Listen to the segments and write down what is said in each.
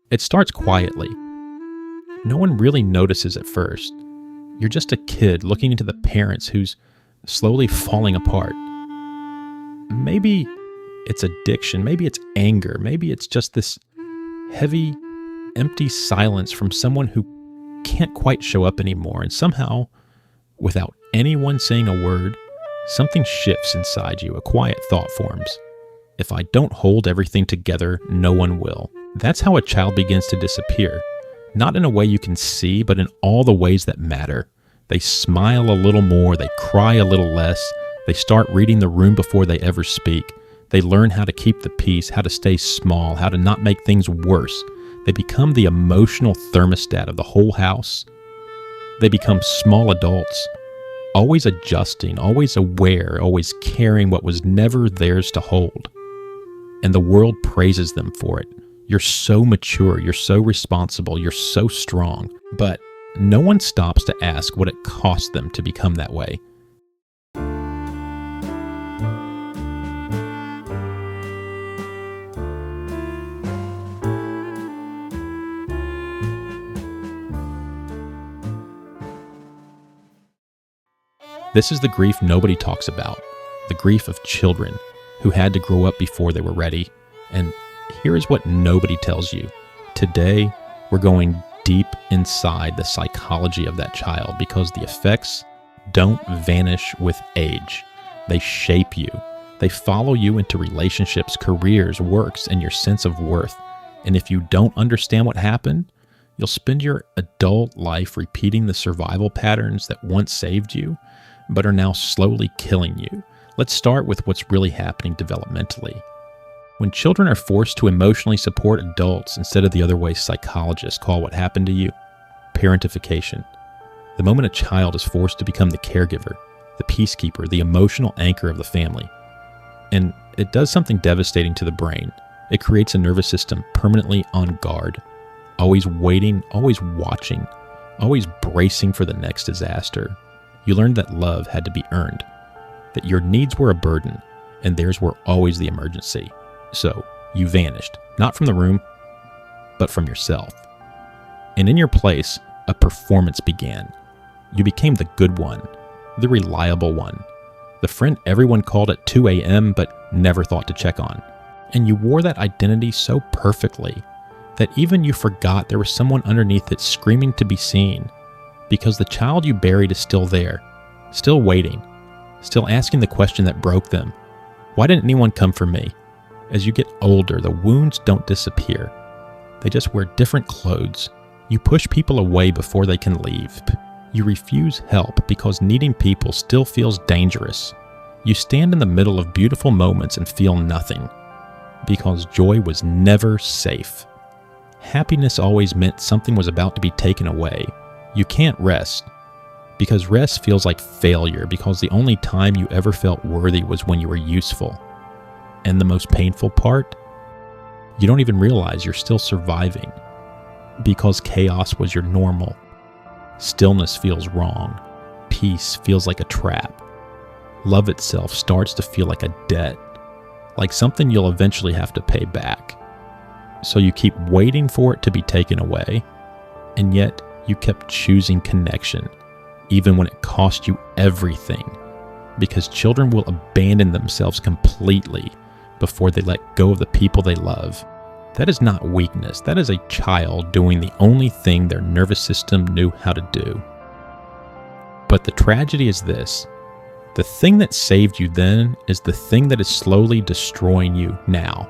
It starts quietly. No one really notices at first. You're just a kid looking into the parents who's slowly falling apart. Maybe it's addiction, maybe it's anger, maybe it's just this heavy, empty silence from someone who can't quite show up anymore, and somehow, without anyone saying a word, something shifts inside you. A quiet thought forms. If I don't hold everything together, no one will. That's how a child begins to disappear. Not in a way you can see, but in all the ways that matter. They smile a little more, they cry a little less, they start reading the room before they ever speak. They learn how to keep the peace, how to stay small, how to not make things worse. They become the emotional thermostat of the whole house. They become small adults, always adjusting, always aware, always carrying what was never theirs to hold. And the world praises them for it. You're so mature, you're so responsible, you're so strong. But no one stops to ask what it cost them to become that way. This is the grief nobody talks about, the grief of children who had to grow up before they were ready. And here is what nobody tells you. Today, we're going deep inside the psychology of that child because the effects don't vanish with age. They shape you. They follow you into relationships, careers, works, and your sense of worth. And if you don't understand what happened, you'll spend your adult life repeating the survival patterns that once saved you, but are now slowly killing you. Let's start with what's really happening developmentally. When children are forced to emotionally support adults instead of the other way psychologists call what happened to you parentification. The moment a child is forced to become the caregiver, the peacekeeper, the emotional anchor of the family. And it does something devastating to the brain. It creates a nervous system permanently on guard, always waiting, always watching, always bracing for the next disaster. You learned that love had to be earned, that your needs were a burden, and theirs were always the emergency. So you vanished, not from the room, but from yourself. And in your place, a performance began. You became the good one, the reliable one, the friend everyone called at 2 a.m. but never thought to check on. And you wore that identity so perfectly that even you forgot there was someone underneath it screaming to be seen, because the child you buried is still there, still waiting, still asking the question that broke them. Why didn't anyone come for me? As you get older, the wounds don't disappear. They just wear different clothes. You push people away before they can leave. You refuse help because needing people still feels dangerous. You stand in the middle of beautiful moments and feel nothing, because joy was never safe. Happiness always meant something was about to be taken away. You can't rest, because rest feels like failure, because the only time you ever felt worthy was when you were useful. And the most painful part? You don't even realize you're still surviving, because chaos was your normal. Stillness feels wrong. Peace feels like a trap. Love itself starts to feel like a debt, like something you'll eventually have to pay back. So you keep waiting for it to be taken away, and yet you kept choosing connection, even when it cost you everything, because children will abandon themselves completely before they let go of the people they love. That is not weakness. That is a child doing the only thing their nervous system knew how to do. But the tragedy is this. The thing that saved you then is the thing that is slowly destroying you now.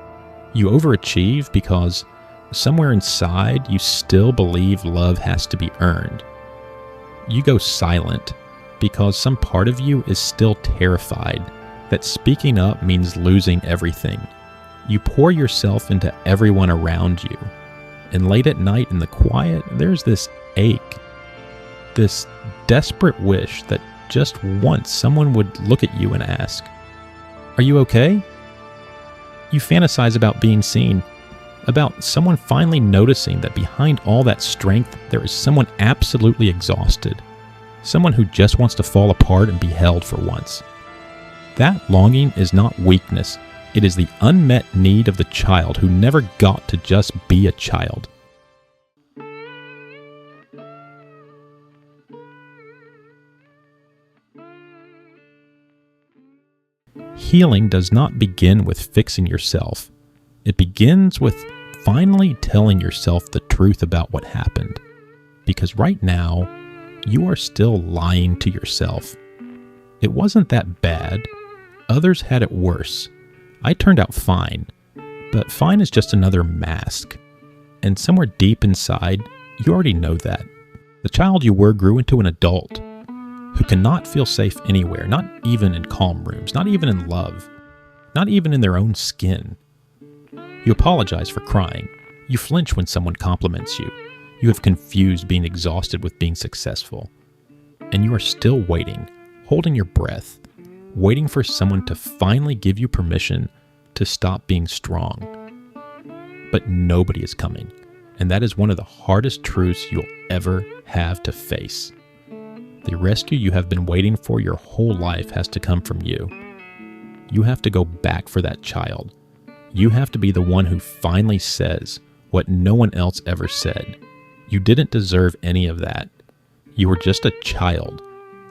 You overachieve because somewhere inside you still believe love has to be earned. You go silent because some part of you is still terrified that speaking up means losing everything. You pour yourself into everyone around you, and late at night in the quiet, there's this ache, this desperate wish that just once someone would look at you and ask, "Are you okay?" You fantasize about being seen, about someone finally noticing that behind all that strength, there is someone absolutely exhausted, someone who just wants to fall apart and be held for once. That longing is not weakness. It is the unmet need of the child who never got to just be a child. Healing does not begin with fixing yourself. It begins with finally telling yourself the truth about what happened. Because right now, you are still lying to yourself. It wasn't that bad. Others had it worse. I turned out fine. But fine is just another mask. And somewhere deep inside, you already know that. The child you were grew into an adult who cannot feel safe anywhere, not even in calm rooms, not even in love, not even in their own skin. You apologize for crying. You flinch when someone compliments you. You have confused being exhausted with being successful. And you are still waiting, holding your breath, waiting for someone to finally give you permission to stop being strong. But nobody is coming. And that is one of the hardest truths you'll ever have to face. The rescue you have been waiting for your whole life has to come from you. You have to go back for that child. You have to be the one who finally says what no one else ever said. You didn't deserve any of that. You were just a child,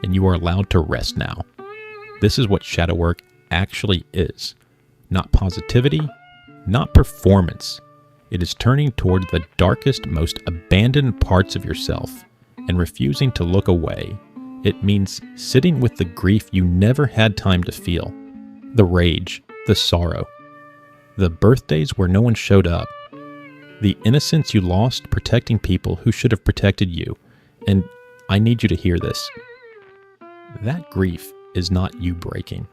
and you are allowed to rest now. This is what shadow work actually is. Not positivity, not performance. It is turning toward the darkest, most abandoned parts of yourself and refusing to look away. It means sitting with the grief you never had time to feel, the rage, the sorrow, the birthdays where no one showed up, the innocence you lost protecting people who should have protected you. And I need you to hear this. That grief is not you breaking.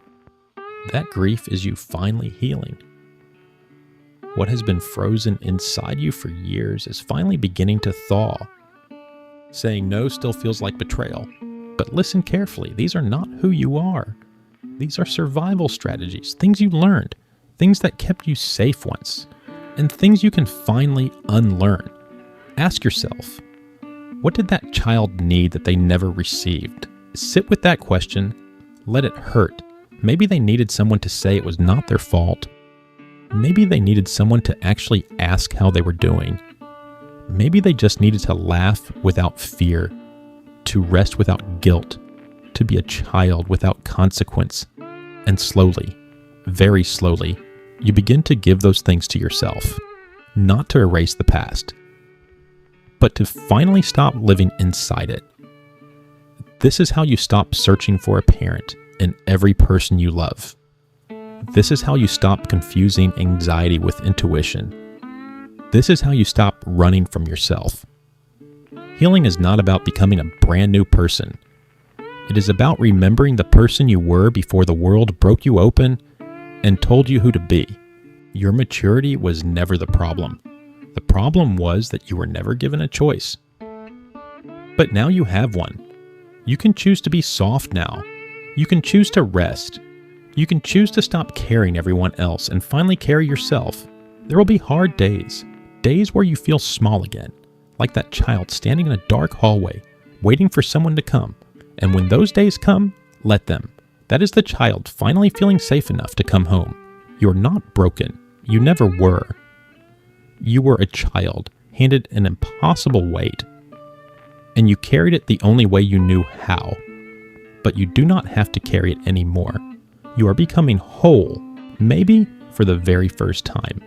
That grief is you finally healing. What has been frozen inside you for years is finally beginning to thaw. Saying no still feels like betrayal. But listen carefully, these are not who you are. These are survival strategies, things you learned, things that kept you safe once, and things you can finally unlearn. Ask yourself, what did that child need that they never received? Sit with that question, let it hurt. Maybe they needed someone to say it was not their fault. Maybe they needed someone to actually ask how they were doing. Maybe they just needed to laugh without fear, to rest without guilt, to be a child without consequence. And slowly, very slowly, you begin to give those things to yourself, not to erase the past, but to finally stop living inside it. This is how you stop searching for a parent in every person you love. This is how you stop confusing anxiety with intuition. This is how you stop running from yourself. Healing is not about becoming a brand new person. It is about remembering the person you were before the world broke you open and told you who to be. Your maturity was never the problem. The problem was that you were never given a choice. But now you have one. You can choose to be soft now. You can choose to rest. You can choose to stop carrying everyone else and finally carry yourself. There will be hard days, days where you feel small again, like that child standing in a dark hallway, waiting for someone to come. And when those days come, let them. That is the child finally feeling safe enough to come home. You're not broken. You never were. You were a child, handed an impossible weight, and you carried it the only way you knew how. But you do not have to carry it anymore. You are becoming whole, maybe for the very first time.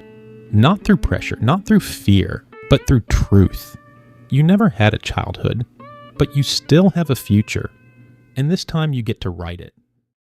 Not through pressure, not through fear, but through truth. You never had a childhood, but you still have a future, and this time you get to write it.